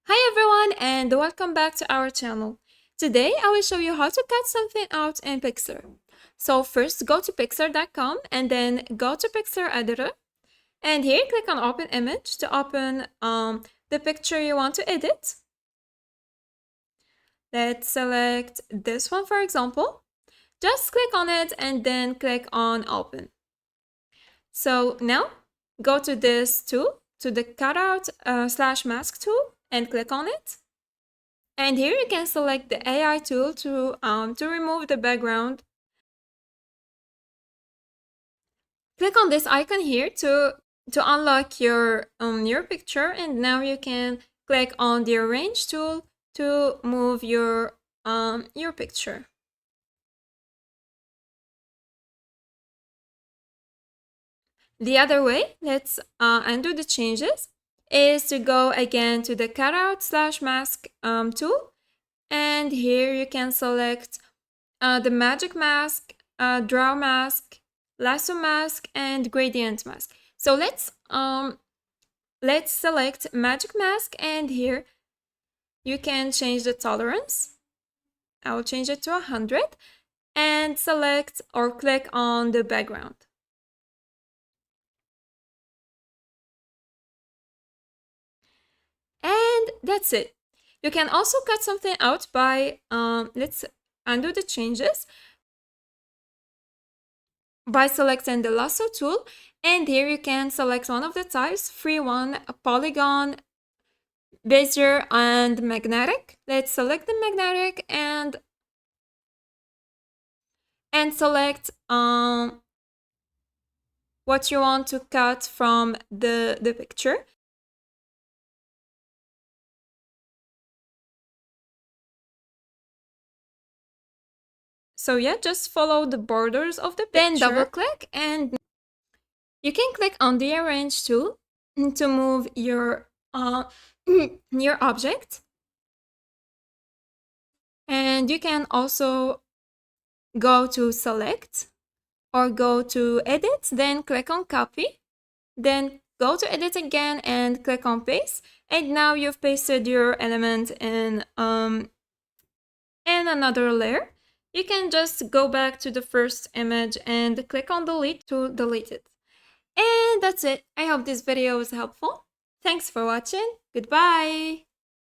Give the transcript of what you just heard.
Hi everyone and welcome back to our channel. Today I will show you how to cut something out in Pixlr. So first go to pixlr.com and then go to Pixlr editor and here click on open image to open the picture you want to edit. Let's select this one for example. Just click on it and then click on open. So now go to this tool, to the cutout / mask tool and click on it. And here you can select the AI tool to remove the background. Click on this icon here to unlock your picture, and now you can click on the arrange tool to move your picture. The other way, let's undo the changes, is to go again to the cutout / mask tool, and here you can select the magic mask, draw mask, lasso mask, and gradient mask. So let's select magic mask, and here you can change the tolerance. I will change it to 100 and select or click on the background. And that's it. You can also cut something out by, let's undo the changes, by selecting the lasso tool, and here you can select one of the types, free one, a polygon, bezier, and magnetic. Let's select the magnetic and select what you want to cut from the picture. So yeah, just follow the borders of the picture. Then double click and you can click on the arrange tool to move your your object. And you can also go to select or go to edit, then click on copy, then go to edit again and click on paste. And now you've pasted your element in another layer. You can just go back to the first image and click on delete to delete it. And that's it. I hope this video was helpful. Thanks for watching. Goodbye.